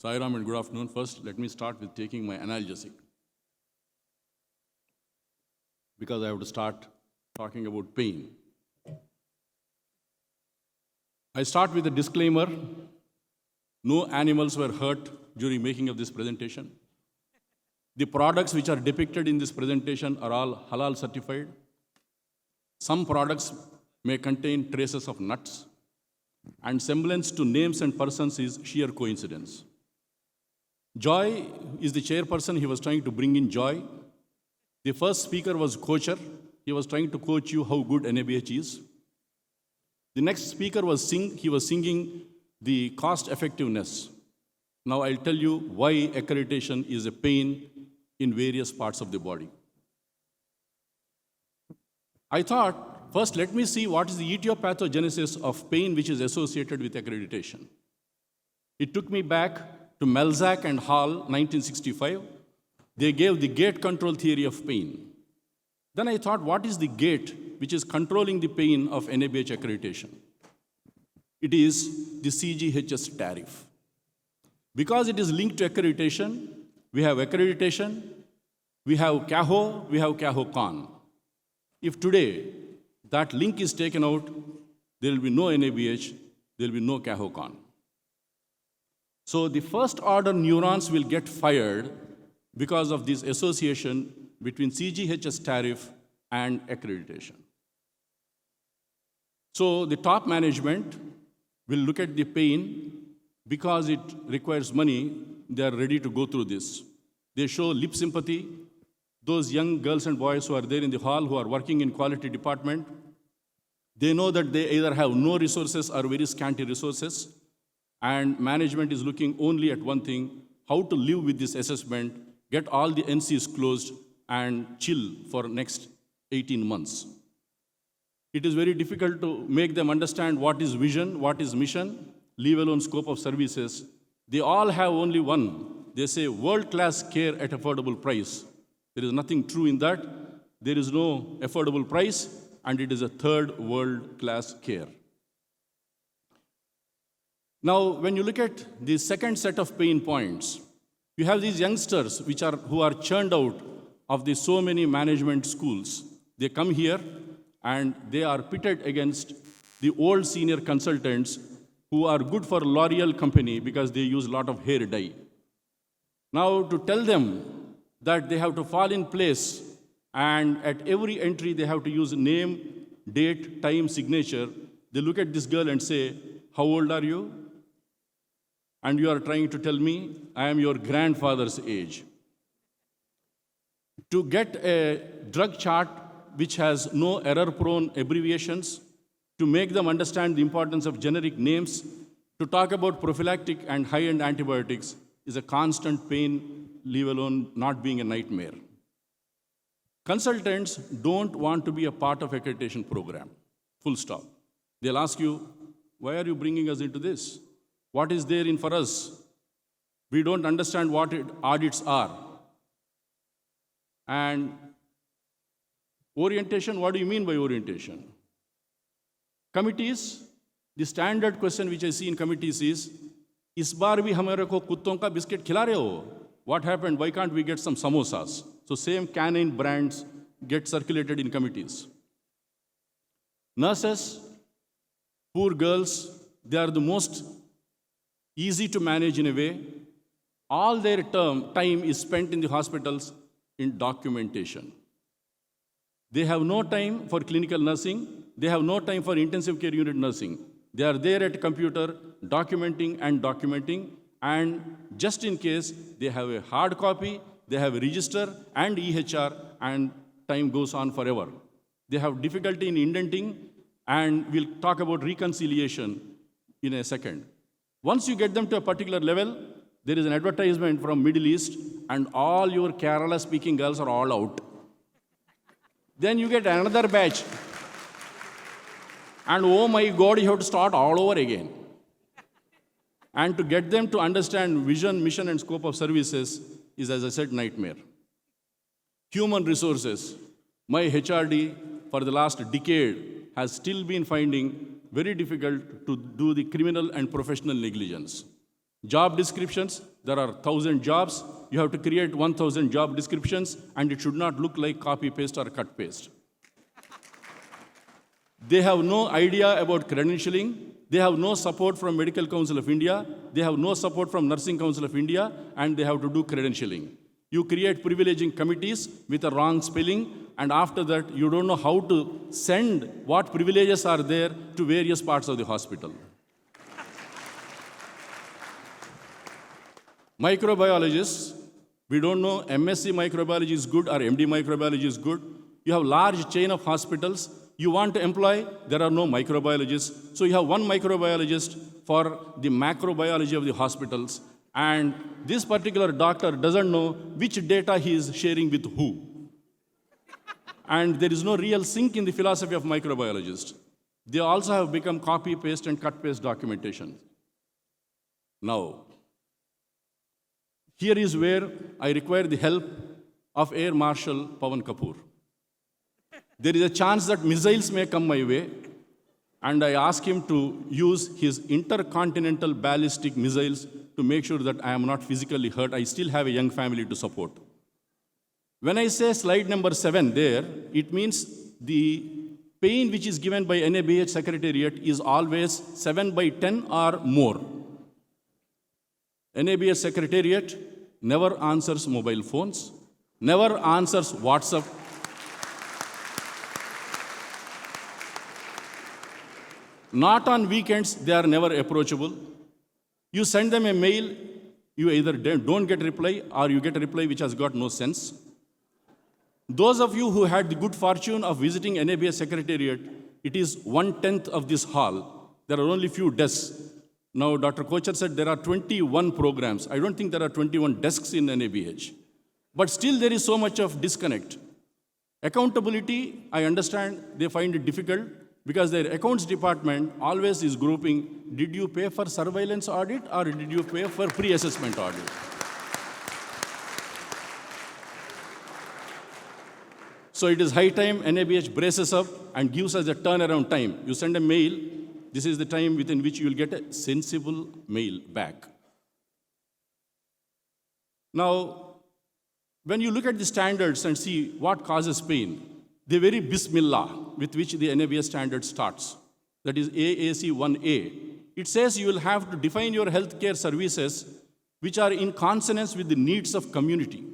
Sai Ram and good afternoon. First, let me start with taking my analgesic, because I have to start talking about pain. I start with a disclaimer. No animals were hurt during making of this presentation. The products which are depicted in this presentation are all halal certified. Some products may contain traces of nuts, and semblance to names and persons is sheer coincidence. Joy is the chairperson. He was trying to bring in joy. The first speaker was coacher. He was trying to coach you how good NABH is. The next speaker was he was singing the cost effectiveness. Now I'll tell you why accreditation is a pain in various parts of the body. I thought, first let me see what is the etiopathogenesis of pain which is associated with accreditation. It took me back to Melzack and Hall, 1965. They gave the gate control theory of pain. Then I thought, what is the gate which is controlling the pain of NABH accreditation? It is the CGHS tariff. Because it is linked to accreditation, we have Caho, we have Cahocon. If today that link is taken out, there will be no NABH, there will be no Cahocon. So the first order neurons will get fired because of this association between CGHS tariff and accreditation. So the top management will look at the pain. Because it requires money, they are ready to go through this. They show lip sympathy. Those young girls and boys who are there in the hall, who are working in quality department, they know that they either have no resources or very scanty resources, and management is looking only at one thing: how to live with this assessment, get all the NCs closed, and chill for next 18 months. It is very difficult to make them understand what is vision, what is mission, leave alone scope of services. They all have only one. They say world-class care at affordable price. There is nothing true in that. There is no affordable price, and it is a third world-class care. Now, when you look at the second set of pain points, you have these youngsters who are churned out of the so many management schools. They come here and they are pitted against the old senior consultants who are good for L'Oreal company because they use a lot of hair dye. Now, to tell them that they have to fall in place and at every entry they have to use name, date, time, signature, they look at this girl and say, "How old are you?" And you are trying to tell me, "I am your grandfather's age." To get a drug chart which has no error-prone abbreviations, to make them understand the importance of generic names, to talk about prophylactic and high-end antibiotics is a constant pain, leave alone not being a nightmare. Consultants don't want to be a part of accreditation program, full stop. They'll ask you, "Why are you bringing us into this? What is there in for us? We don't understand what audits are." And orientation, what do you mean by orientation? Committees, the standard question which I see in committees is, "Is baar bhi hamare ko kutton ka biscuit khila rahe ho? What happened? Why can't we get some samosas?" So same canine brands get circulated in committees. Nurses, poor girls, they are the most easy to manage in a way. All their time is spent in the hospitals in documentation. They have no time for clinical nursing. They have no time for intensive care unit nursing. They are there at a computer documenting, and just in case they have a hard copy, they have a register and EHR, and time goes on forever. They have difficulty in indenting, and we'll talk about reconciliation in a second. Once you get them to a particular level, there is an advertisement from Middle East, and all your Kerala-speaking girls are all out. Then you get another batch. And oh my God, you have to start all over again. And to get them to understand vision, mission, and scope of services is, as I said, nightmare. Human resources. My HRD for the last decade has still been finding very difficult to do the criminal and professional negligence. Job descriptions, there are 1,000 jobs. You have to create 1,000 job descriptions, and it should not look like copy-paste or cut-paste. They have no idea about credentialing. They have no support from Medical Council of India. They have no support from Nursing Council of India, and they have to do credentialing. You create privileging committees with a wrong spelling, and after that, you don't know how to send what privileges are there to various parts of the hospital. Microbiologists, we don't know MSc microbiology is good or MD microbiology is good. You have large chain of hospitals. You want to employ, there are no microbiologists. So you have one microbiologist for the macrobiology of the hospitals. And this particular doctor doesn't know which data he is sharing with who. And there is no real sync in the philosophy of microbiologists. They also have become copy-paste and cut-paste documentation. Now, here is where I require the help of Air Marshal Pawan Kapoor. There is a chance that missiles may come my way, and I ask him to use his intercontinental ballistic missiles to make sure that I am not physically hurt. I still have a young family to support. When I say slide number 7 there, it means the pain which is given by NABH Secretariat is always 7/10 or more. NABH Secretariat never answers mobile phones, never answers WhatsApp. Not on weekends, they are never approachable. You send them a mail, you either don't get a reply or you get a reply which has got no sense. Those of you who had the good fortune of visiting NABH Secretariat, it is 1/10 of this hall. There are only few desks. Now, Dr. Kochar said there are 21 programs. I don't think there are 21 desks in NABH. But still there is so much of disconnect. Accountability, I understand they find it difficult because their accounts department always is grouping, did you pay for surveillance audit or did you pay for pre-assessment audit? So it is high time NABH braces up and gives us a turnaround time. You send a mail, this is the time within which you will get a sensible mail back. Now, when you look at the standards and see what causes pain, the very bismillah with which the NABH standard starts, that is AAC 1A, it says you will have to define your healthcare services which are in consonance with the needs of community.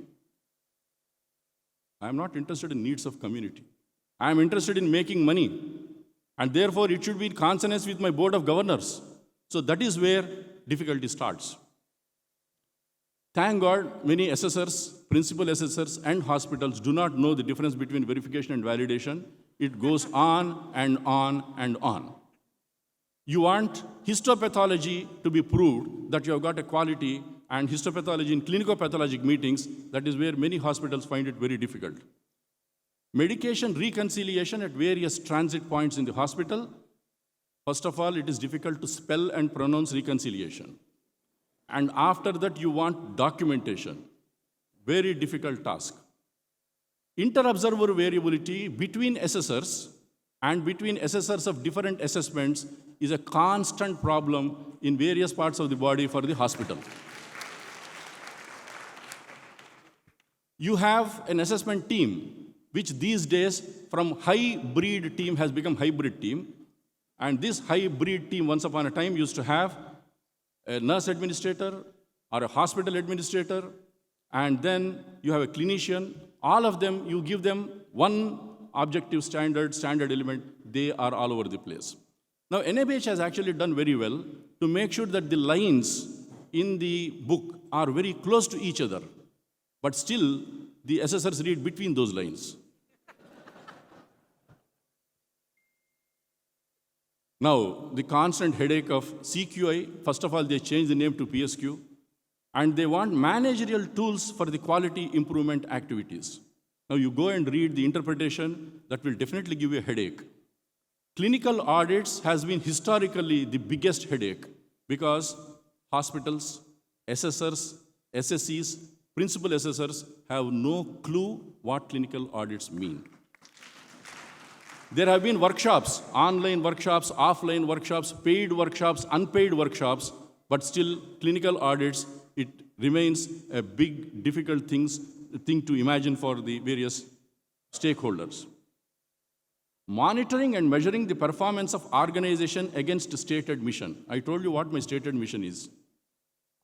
I am not interested in needs of community. I am interested in making money. And therefore, it should be in consonance with my board of governors. So that is where difficulty starts. Thank God, many assessors, principal assessors, and hospitals do not know the difference between verification and validation. It goes on and on and on. You want histopathology to be proved that you have got a quality, and histopathology in clinico-pathologic meetings, that is where many hospitals find it very difficult. Medication reconciliation at various transit points in the hospital. First of all, it is difficult to spell and pronounce reconciliation. And after that, you want documentation. Very difficult task. Inter-observer variability between assessors and between assessors of different assessments is a constant problem in various parts of the body for the hospital. You have an assessment team, which these days from high-breed team has become hybrid team. And this hybrid team, once upon a time, used to have a nurse administrator or a hospital administrator, and then you have a clinician. All of them, you give them one objective standard element, they are all over the place. Now, NABH has actually done very well to make sure that the lines in the book are very close to each other, but still, the assessors read between those lines. Now, the constant headache of CQI, first of all, they changed the name to PSQ, and they want managerial tools for the quality improvement activities. Now, you go and read the interpretation, that will definitely give you a headache. Clinical audits has been historically the biggest headache because hospitals, assessors, SSCs, principal assessors have no clue what clinical audits mean. There have been workshops, online workshops, offline workshops, paid workshops, unpaid workshops, but still clinical audits, it remains a big, difficult thing to imagine for the various stakeholders. Monitoring and measuring the performance of organization against stated mission. I told you what my stated mission is.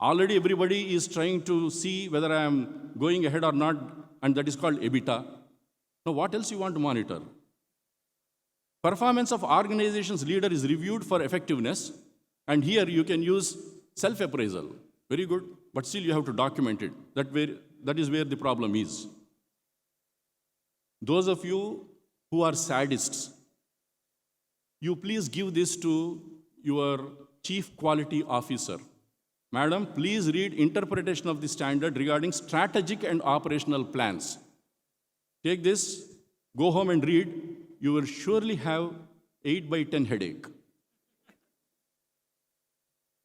Already everybody is trying to see whether I am going ahead or not, and that is called EBITDA. Now, what else you want to monitor? Performance of organization's leader is reviewed for effectiveness, and here you can use self-appraisal. Very good, but still you have to document it. That is where the problem is. Those of you who are sadists, you please give this to your chief quality officer. Madam, please read interpretation of the standard regarding strategic and operational plans. Take this, go home and read. You will surely have 8 by 10 headache.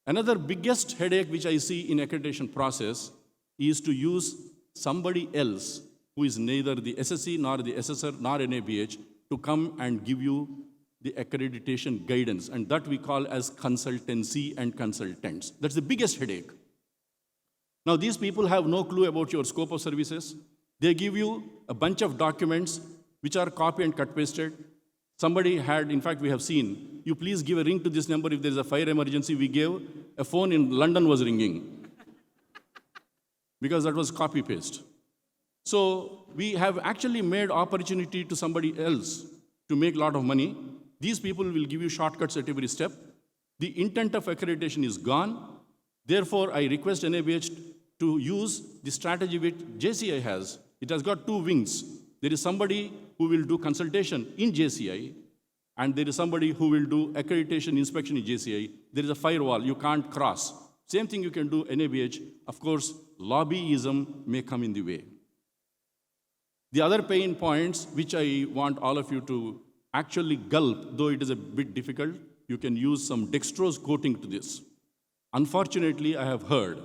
Another biggest headache which I see in accreditation process is to use somebody else who is neither the SSC nor the assessor nor NABH to come and give you the accreditation guidance, and that we call as consultancy and consultants. That's the biggest headache. Now, these people have no clue about your scope of services. They give you a bunch of documents which are copy and cut pasted. Somebody had, in fact, we have seen, you please give a ring to this number if there is a fire emergency. We gave a phone in London was ringing because that was copy paste. So we have actually made opportunity to somebody else to make a lot of money. These people will give you shortcuts at every step. The intent of accreditation is gone. Therefore, I request NABH to use the strategy which JCI has. It has got 2 wings. There is somebody who will do consultation in JCI, and there is somebody who will do accreditation inspection in JCI. There is a firewall, you can't cross. Same thing you can do NABH. Of course, lobbyism may come in the way. The other pain points which I want all of you to actually gulp, though it is a bit difficult, you can use some dextrose coating to this. Unfortunately, I have heard,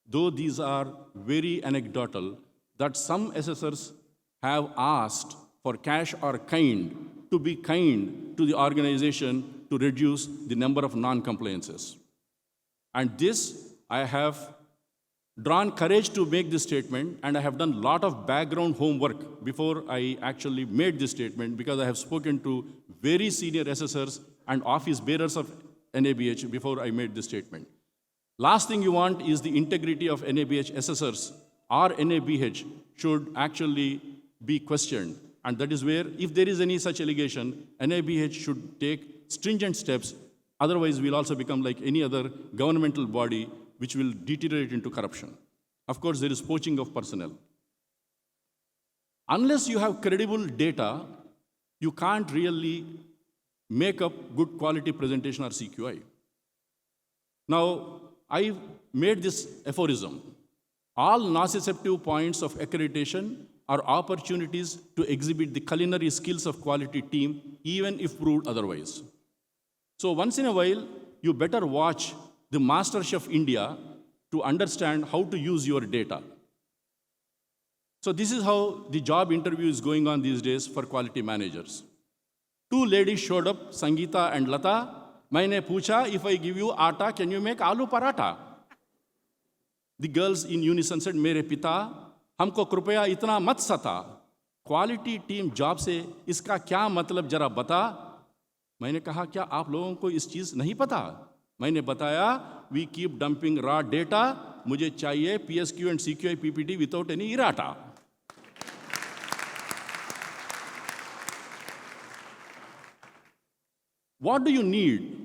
though these are very anecdotal, that some assessors have asked for cash or kind to be kind to the organization to reduce the number of non-compliances. And this, I have drawn courage to make this statement, and I have done a lot of background homework before I actually made this statement, because I have spoken to very senior assessors and office bearers of NABH before I made this statement. Last thing you want is the integrity of NABH assessors or NABH should actually be questioned. And that is where, if there is any such allegation, NABH should take stringent steps. Otherwise, we'll also become like any other governmental body which will deteriorate into corruption. Of course, there is poaching of personnel. Unless you have credible data, you can't really make up good quality presentation or CQI. Now, I made this aphorism. All nociceptive points of accreditation are opportunities to exhibit the culinary skills of quality team, even if proved otherwise. So once in a while, you better watch the MasterChef India to understand how to use your data. So this is how the job interview is going on these days for quality managers. 2 ladies showed up, Sangeeta and Lata. Maine pucha, if I give you atta, can you make aloo paratha? The girls in unison said, Mere pita, हमको कृपया इतना मत सता, quality team job से इसका क्या मतलब जरा बता। मैंने कहा क्या आप लोगों को इस चीज़ नहीं पता? मैंने बताया we keep dumping raw data, मुझे चाहिए PSQ and CQI PPT without any errata. What do you need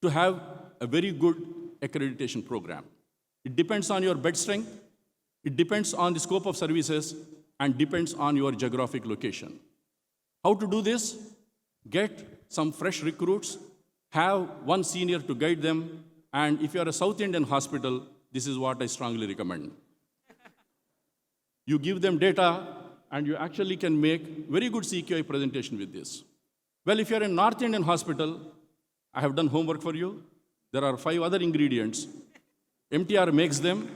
to have a very good accreditation program? It depends on your bed strength, it depends on the scope of services, and depends on your geographic location. How to do this? Get some fresh recruits, have one senior to guide them, and if you are a South Indian hospital, this is what I strongly recommend. You give them data, and you actually can make very good CQI presentation with this. Well, if you are in North Indian hospital, I have done homework for you. There are 5 other ingredients. MTR makes them.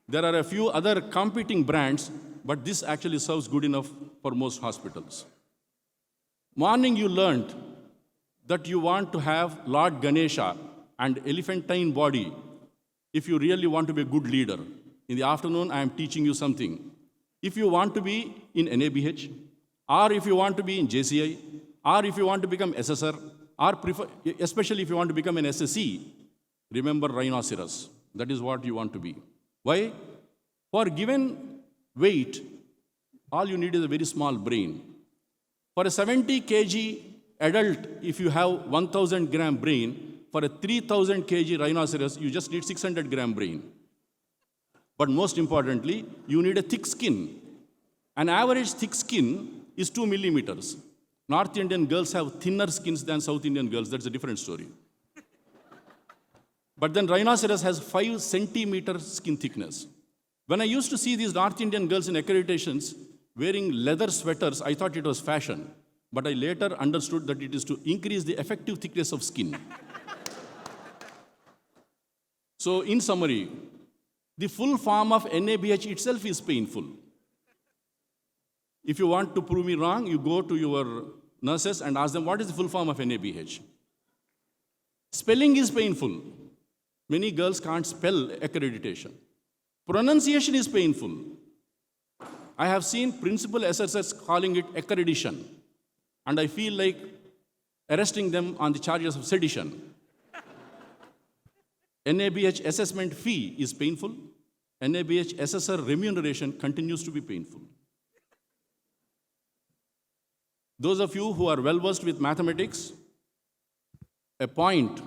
There are a few other competing brands, but this actually serves good enough for most hospitals. Morning you learned that you want to have Lord Ganesha and elephantine body if you really want to be a good leader. In the afternoon, I am teaching you something. If you want to be in NABH, or if you want to be in JCI, or if you want to become SSR, or especially if you want to become an SSC, remember rhinoceros. That is what you want to be. Why? For given weight, all you need is a very small brain. For a 70 kg adult, if you have 1000 gram brain, for a 3000 kg rhinoceros, you just need 600 gram brain. But most importantly, you need a thick skin. An average thick skin is 2 millimeters. North Indian girls have thinner skins than South Indian girls. That's a different story. But then rhinoceros has 5 centimeter skin thickness. When I used to see these North Indian girls in accreditations wearing leather sweaters, I thought it was fashion. But I later understood that it is to increase the effective thickness of skin. So in summary, the full form of NABH itself is painful. If you want to prove me wrong, you go to your nurses and ask them, what is the full form of NABH? Spelling is painful. Many girls can't spell accreditation. Pronunciation is painful. I have seen principal assessors calling it accreditation, and I feel like arresting them on the charges of sedition. NABH assessment fee is painful. NABH assessor remuneration continues to be painful. Those of you who are well versed with mathematics, a point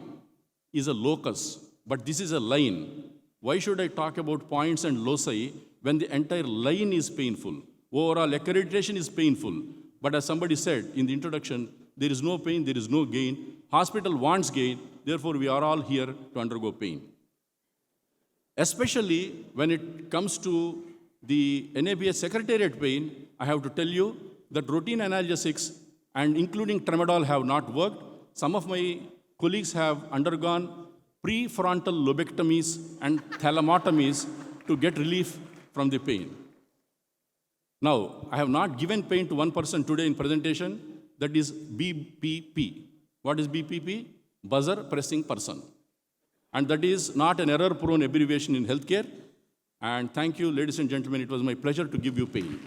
is a locus, but this is a line. Why should I talk about points and loci when the entire line is painful? Overall accreditation is painful. But as somebody said in the introduction, there is no pain, there is no gain. Hospital wants gain, therefore we are all here to undergo pain. Especially when it comes to the NABH secretariat pain, I have to tell you that routine analgesics and including tramadol have not worked. Some of my colleagues have undergone prefrontal lobectomies and thalamotomies to get relief from the pain. Now, I have not given pain to one person today in presentation, that is BPP. What is BPP? Buzzer pressing person. And that is not an error-prone abbreviation in healthcare. And thank you, ladies and gentlemen, it was my pleasure to give you pain.